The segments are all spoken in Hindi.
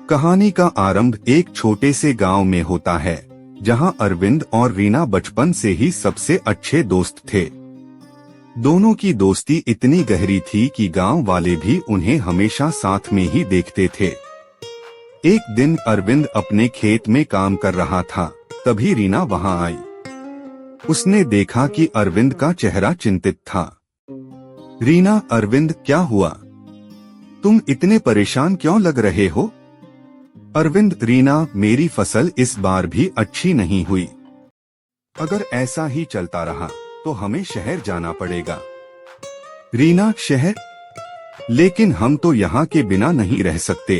कहानी का आरंभ एक छोटे से गांव में होता है, जहां अरविंद और रीना बचपन से ही सबसे अच्छे दोस्त थे। दोनों की दोस्ती इतनी गहरी थी कि गांव वाले भी उन्हें हमेशा साथ में ही देखते थे। एक दिन अरविंद अपने खेत में काम कर रहा था, तभी रीना वहां आई। उसने देखा कि अरविंद का चेहरा चिंतित था। रीना, अरविंद, क्या हुआ? तुम इतने परेशान क्यों लग रहे हो? अरविंद, रीना, मेरी फसल इस बार भी अच्छी नहीं हुई। अगर ऐसा ही चलता रहा तो हमें शहर जाना पड़ेगा। रीना, शहर? लेकिन हम तो यहाँ के बिना नहीं रह सकते।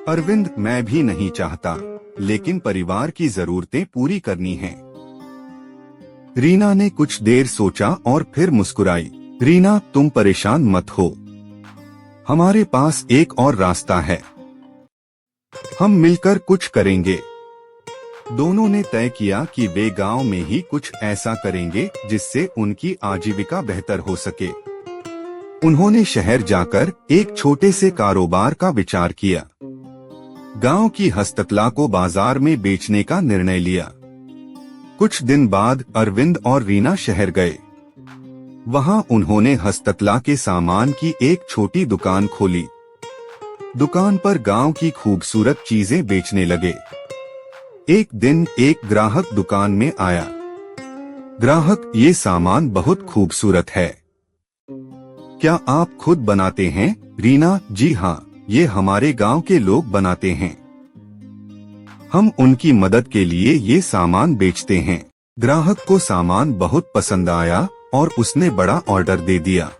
अरविंद, मैं भी नहीं चाहता, लेकिन परिवार की जरूरतें पूरी करनी हैं। रीना ने कुछ देर सोचा और फिर मुस्कुराई। रीना, तुम परेशान मत हो, हमारे पास एक और रास्ता है। हम मिलकर कुछ करेंगे। दोनों ने तय किया कि वे गांव में ही कुछ ऐसा करेंगे जिससे उनकी आजीविका बेहतर हो सके। उन्होंने शहर जाकर एक छोटे से कारोबार का विचार किया। गांव की हस्तकला को बाजार में बेचने का निर्णय लिया। कुछ दिन बाद अरविंद और रीना शहर गए। वहां उन्होंने हस्तकला के सामान की एक छोटी दुकान खोली। दुकान पर गांव की खूबसूरत चीजें बेचने लगे। एक दिन एक ग्राहक दुकान में आया। ग्राहक, ये सामान बहुत खूबसूरत है, क्या आप खुद बनाते हैं? रीना, जी हाँ, ये हमारे गांव के लोग बनाते हैं। हम उनकी मदद के लिए ये सामान बेचते हैं। ग्राहक को सामान बहुत पसंद आया और उसने बड़ा ऑर्डर दे दिया।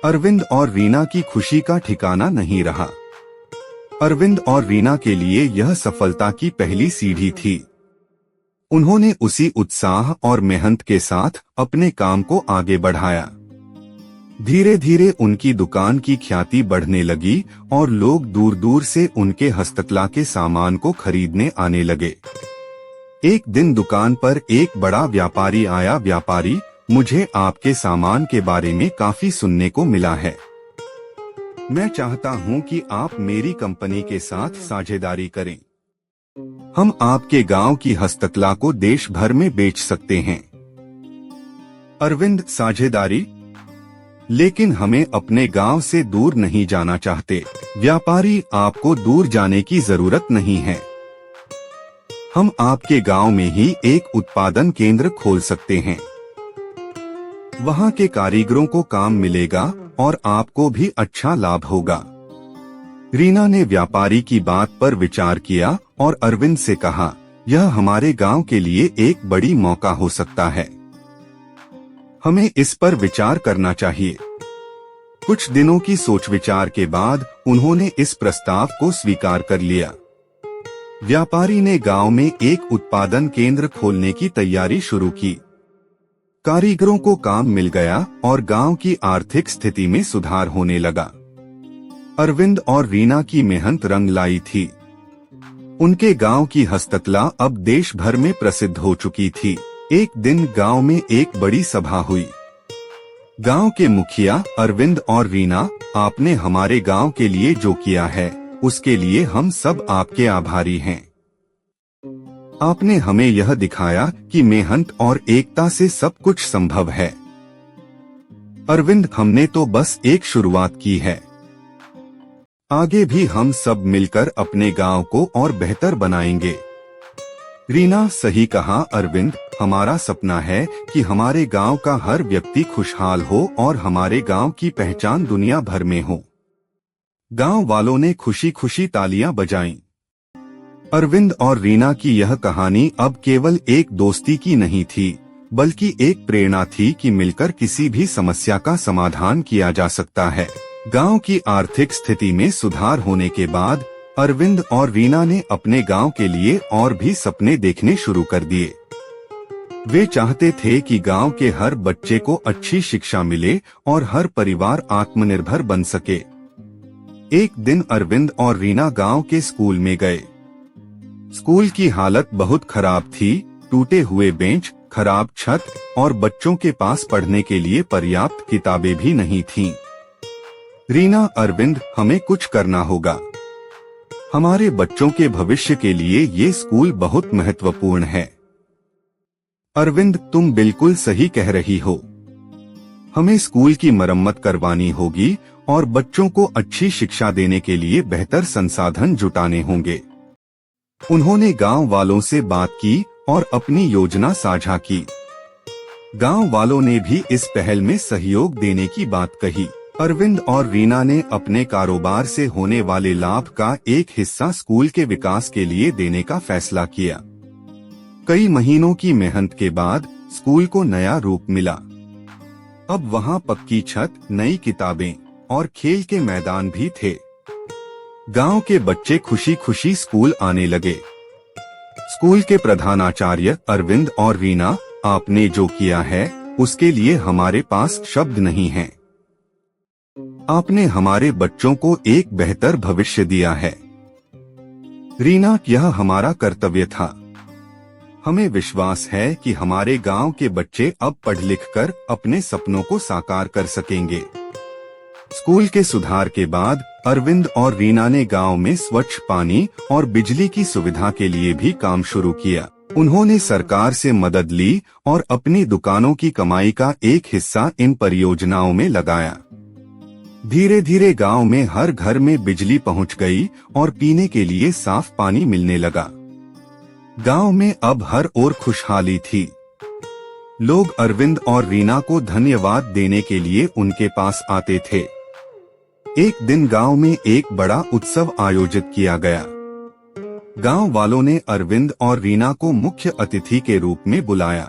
अरविंद और रीना की खुशी का ठिकाना नहीं रहा। अरविंद और रीना के लिए यह सफलता की पहली सीढ़ी थी। उन्होंने उसी उत्साह और मेहनत के साथ अपने काम को आगे बढ़ाया। धीरे धीरे उनकी दुकान की ख्याति बढ़ने लगी और लोग दूर दूर से उनके हस्तकला के सामान को खरीदने आने लगे। एक दिन दुकान पर एक बड़ा व्यापारी आया। व्यापारी, मुझे आपके सामान के बारे में काफी सुनने को मिला है। मैं चाहता हूं कि आप मेरी कंपनी के साथ साझेदारी करें। हम आपके गांव की हस्तकला को देश भर में बेच सकते हैं। अरविंद, साझेदारी? लेकिन हमें अपने गांव से दूर नहीं जाना चाहते। व्यापारी, आपको दूर जाने की जरूरत नहीं है। हम आपके गांव में ही एक उत्पादन केंद्र खोल सकते हैं। वहां के कारीगरों को काम मिलेगा और आपको भी अच्छा लाभ होगा। रीना ने व्यापारी की बात पर विचार किया और अरविंद से कहा, यह हमारे गांव के लिए एक बड़ी मौका हो सकता है। हमें इस पर विचार करना चाहिए। कुछ दिनों की सोच विचार के बाद उन्होंने इस प्रस्ताव को स्वीकार कर लिया। व्यापारी ने गांव में एक उत्पादन केंद्र खोलने की तैयारी शुरू की। कारीगरों को काम मिल गया और गांव की आर्थिक स्थिति में सुधार होने लगा। अरविंद और रीना की मेहनत रंग लाई थी। उनके गांव की हस्तकला अब देश भर में प्रसिद्ध हो चुकी थी। एक दिन गांव में एक बड़ी सभा हुई। गांव के मुखिया, अरविंद और रीना, आपने हमारे गांव के लिए जो किया है उसके लिए हम सब आपके आभारी हैं। आपने हमें यह दिखाया कि मेहनत और एकता से सब कुछ संभव है। अरविंद, हमने तो बस एक शुरुआत की है। आगे भी हम सब मिलकर अपने गांव को और बेहतर बनाएंगे। रीना, सही कहा अरविंद, हमारा सपना है कि हमारे गांव का हर व्यक्ति खुशहाल हो और हमारे गांव की पहचान दुनिया भर में हो। गांव वालों ने खुशी खुशी तालियां बजाईं। अरविंद और रीना की यह कहानी अब केवल एक दोस्ती की नहीं थी, बल्कि एक प्रेरणा थी कि मिलकर किसी भी समस्या का समाधान किया जा सकता है। गांव की आर्थिक स्थिति में सुधार होने के बाद अरविंद और रीना ने अपने गांव के लिए और भी सपने देखने शुरू कर दिए। वे चाहते थे कि गांव के हर बच्चे को अच्छी शिक्षा मिले और हर परिवार आत्मनिर्भर बन सके। एक दिन अरविंद और रीना गांव के स्कूल में गए। स्कूल की हालत बहुत खराब थी। टूटे हुए बेंच, खराब छत और बच्चों के पास पढ़ने के लिए पर्याप्त किताबें भी नहीं थीं। रीना, अरविंद, हमें कुछ करना होगा। हमारे बच्चों के भविष्य के लिए ये स्कूल बहुत महत्वपूर्ण है। अरविंद, तुम बिल्कुल सही कह रही हो। हमें स्कूल की मरम्मत करवानी होगी और बच्चों को अच्छी शिक्षा देने के लिए बेहतर संसाधन जुटाने होंगे। उन्होंने गांव वालों से बात की और अपनी योजना साझा की। गांव वालों ने भी इस पहल में सहयोग देने की बात कही। अरविंद और रीना ने अपने कारोबार से होने वाले लाभ का एक हिस्सा स्कूल के विकास के लिए देने का फैसला किया। कई महीनों की मेहनत के बाद स्कूल को नया रूप मिला। अब वहां पक्की छत, नई किताबें और खेल के मैदान भी थे। गांव के बच्चे खुशी खुशी स्कूल आने लगे। स्कूल के प्रधानाचार्य अरविंद और रीना, आपने जो किया है उसके लिए हमारे पास शब्द नहीं हैं। आपने हमारे बच्चों को एक बेहतर भविष्य दिया है। रीना, यह हमारा कर्तव्य था। हमें विश्वास है कि हमारे गांव के बच्चे अब पढ़ लिख कर अपने सपनों को साकार कर सकेंगे। स्कूल के सुधार के बाद अरविंद और रीना ने गांव में स्वच्छ पानी और बिजली की सुविधा के लिए भी काम शुरू किया। उन्होंने सरकार से मदद ली और अपनी दुकानों की कमाई का एक हिस्सा इन परियोजनाओं में लगाया। धीरे धीरे गांव में हर घर में बिजली पहुंच गई और पीने के लिए साफ पानी मिलने लगा। गांव में अब हर ओर खुशहाली थी। लोग अरविंद और रीना को धन्यवाद देने के लिए उनके पास आते थे। एक दिन गांव में एक बड़ा उत्सव आयोजित किया गया। गांव वालों ने अरविंद और रीना को मुख्य अतिथि के रूप में बुलाया।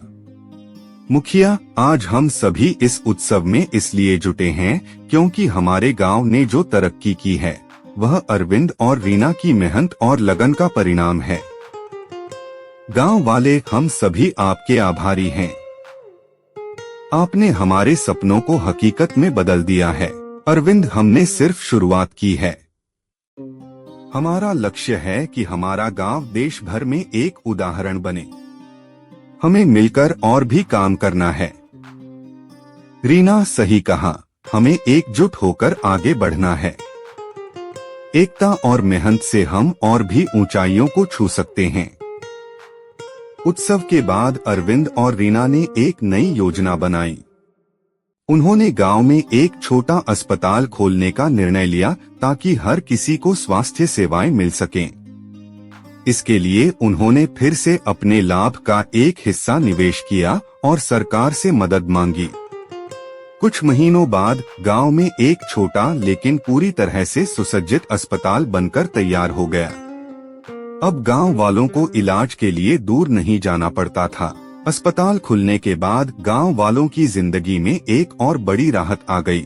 मुखिया, आज हम सभी इस उत्सव में इसलिए जुटे हैं क्योंकि हमारे गांव ने जो तरक्की की है वह अरविंद और रीना की मेहनत और लगन का परिणाम है। गांव वाले, हम सभी आपके आभारी हैं। आपने हमारे सपनों को हकीकत में बदल दिया है। अरविंद, हमने सिर्फ शुरुआत की है। हमारा लक्ष्य है कि हमारा गांव देश भर में एक उदाहरण बने। हमें मिलकर और भी काम करना है। रीना, सही कहा, हमें एकजुट होकर आगे बढ़ना है। एकता और मेहनत से हम और भी ऊंचाइयों को छू सकते हैं। उत्सव के बाद अरविंद और रीना ने एक नई योजना बनाई। उन्होंने गांव में एक छोटा अस्पताल खोलने का निर्णय लिया ताकि हर किसी को स्वास्थ्य सेवाएं मिल सकें। इसके लिए उन्होंने फिर से अपने लाभ का एक हिस्सा निवेश किया और सरकार से मदद मांगी। कुछ महीनों बाद गांव में एक छोटा लेकिन पूरी तरह से सुसज्जित अस्पताल बनकर तैयार हो गया। अब गांव वालों को इलाज के लिए दूर नहीं जाना पड़ता था। अस्पताल खुलने के बाद गांव वालों की जिंदगी में एक और बड़ी राहत आ गई।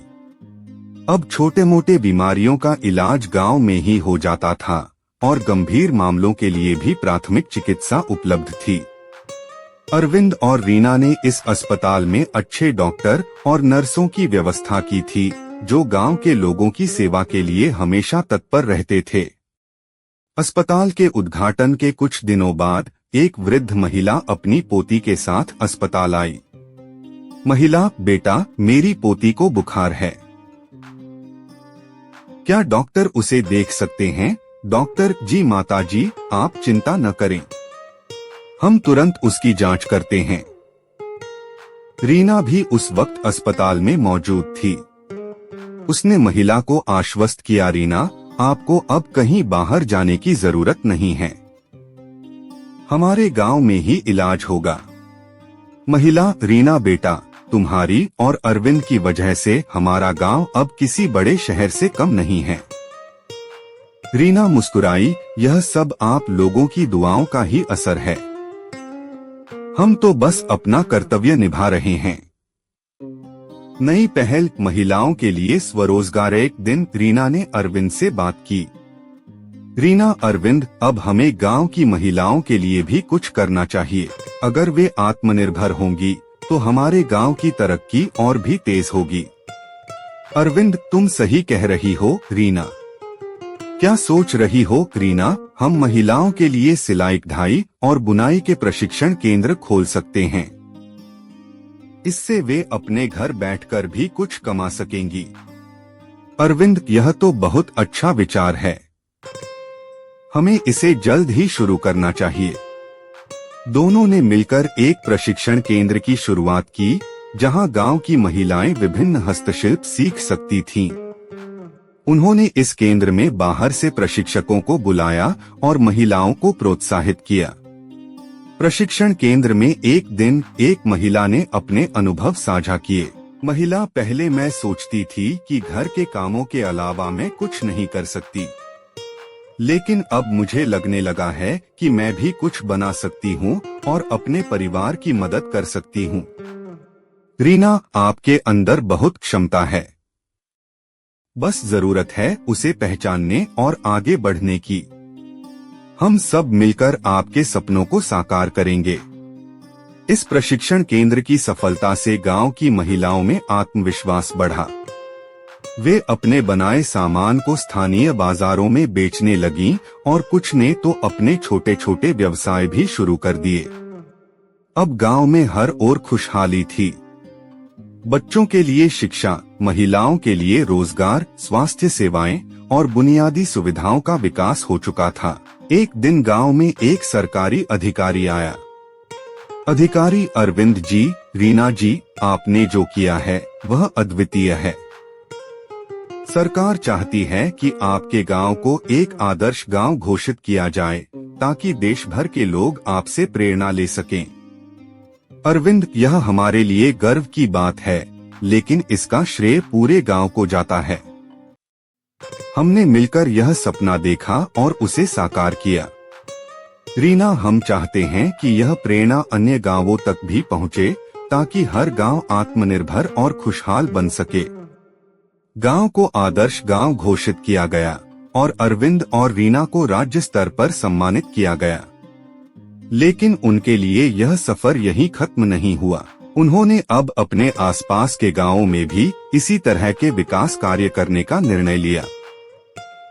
अब छोटे मोटे बीमारियों का इलाज गांव में ही हो जाता था और गंभीर मामलों के लिए भी प्राथमिक चिकित्सा उपलब्ध थी। अरविंद और रीना ने इस अस्पताल में अच्छे डॉक्टर और नर्सों की व्यवस्था की थी जो गांव के लोगों की सेवा के लिए हमेशा तत्पर रहते थे। अस्पताल के उद्घाटन के कुछ दिनों बाद एक वृद्ध महिला अपनी पोती के साथ अस्पताल आई। महिला, बेटा, मेरी पोती को बुखार है। क्या डॉक्टर उसे देख सकते हैं? डॉक्टर, जी माताजी, आप चिंता न करें, हम तुरंत उसकी जांच करते हैं। रीना भी उस वक्त अस्पताल में मौजूद थी। उसने महिला को आश्वस्त किया, रीना, आपको अब कहीं बाहर जाने की जरूरत नहीं है। हमारे गांव में ही इलाज होगा। महिला, रीना बेटा, तुम्हारी और अरविंद की वजह से हमारा गांव अब किसी बड़े शहर से कम नहीं है। रीना मुस्कुराई, यह सब आप लोगों की दुआओं का ही असर है। हम तो बस अपना कर्तव्य निभा रहे हैं। नई पहल महिलाओं के लिए स्वरोजगार। एक दिन रीना ने अरविंद से बात की। रीना, अरविंद, अब हमें गांव की महिलाओं के लिए भी कुछ करना चाहिए। अगर वे आत्मनिर्भर होंगी तो हमारे गांव की तरक्की और भी तेज होगी। अरविंद, तुम सही कह रही हो। रीना, क्या सोच रही हो? रीना, हम महिलाओं के लिए सिलाई कढ़ाई और बुनाई के प्रशिक्षण केंद्र खोल सकते हैं। इससे वे अपने घर बैठकर भी कुछ कमा सकेंगी। अरविंद, यह तो बहुत अच्छा विचार है। हमें इसे जल्द ही शुरू करना चाहिए। दोनों ने मिलकर एक प्रशिक्षण केंद्र की शुरुआत की, जहां गांव की महिलाएं विभिन्न हस्तशिल्प सीख सकती थीं। उन्होंने इस केंद्र में बाहर से प्रशिक्षकों को बुलाया और महिलाओं को प्रोत्साहित किया। प्रशिक्षण केंद्र में एक दिन एक महिला ने अपने अनुभव साझा किए। महिला: पहले मैं सोचती थी कि घर के कामों के अलावा मैं कुछ नहीं कर सकती, लेकिन अब मुझे लगने लगा है कि मैं भी कुछ बना सकती हूँ और अपने परिवार की मदद कर सकती हूँ। रीना, आपके अंदर बहुत क्षमता है, बस जरूरत है उसे पहचानने और आगे बढ़ने की। हम सब मिलकर आपके सपनों को साकार करेंगे। इस प्रशिक्षण केंद्र की सफलता से गांव की महिलाओं में आत्मविश्वास बढ़ा। वे अपने बनाए सामान को स्थानीय बाजारों में बेचने लगीं और कुछ ने तो अपने छोटे छोटे व्यवसाय भी शुरू कर दिए। अब गांव में हर ओर खुशहाली थी। बच्चों के लिए शिक्षा, महिलाओं के लिए रोजगार, स्वास्थ्य सेवाएं और बुनियादी सुविधाओं का विकास हो चुका था। एक दिन गांव में एक सरकारी अधिकारी आया। अधिकारी: अरविंद जी, रीना जी, आपने जो किया है वह अद्वितीय है। सरकार चाहती है कि आपके गांव को एक आदर्श गांव घोषित किया जाए, ताकि देश भर के लोग आपसे प्रेरणा ले सकें। अरविंद: यह हमारे लिए गर्व की बात है, लेकिन इसका श्रेय पूरे गांव को जाता है। हमने मिलकर यह सपना देखा और उसे साकार किया। रीना, हम चाहते हैं कि यह प्रेरणा अन्य गांवों तक भी पहुंचे, ताकि हर गांव आत्मनिर्भर और खुशहाल बन सके। गांव को आदर्श गांव घोषित किया गया और अरविंद और रीना को राज्य स्तर पर सम्मानित किया गया। लेकिन उनके लिए यह सफर यहीं खत्म नहीं हुआ। उन्होंने अब अपने आसपास के गांवों में भी इसी तरह के विकास कार्य करने का निर्णय लिया।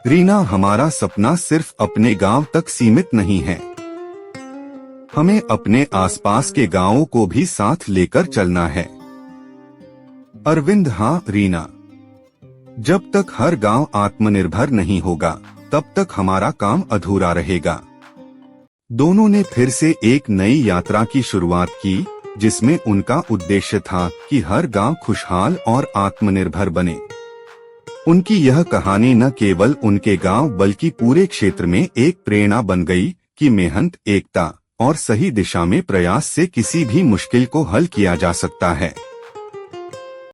रीना, हमारा सपना सिर्फ अपने गांव तक सीमित नहीं है, हमें अपने आसपास के गांवों को भी साथ लेकर चलना है। अरविंद: हाँ रीना, जब तक हर गांव आत्मनिर्भर नहीं होगा, तब तक हमारा काम अधूरा रहेगा। दोनों ने फिर से एक नई यात्रा की शुरुआत की, जिसमें उनका उद्देश्य था कि हर गांव खुशहाल और आत्मनिर्भर बने। उनकी यह कहानी न केवल उनके गांव बल्कि पूरे क्षेत्र में एक प्रेरणा बन गई कि मेहनत, एकता और सही दिशा में प्रयास से किसी भी मुश्किल को हल किया जा सकता है।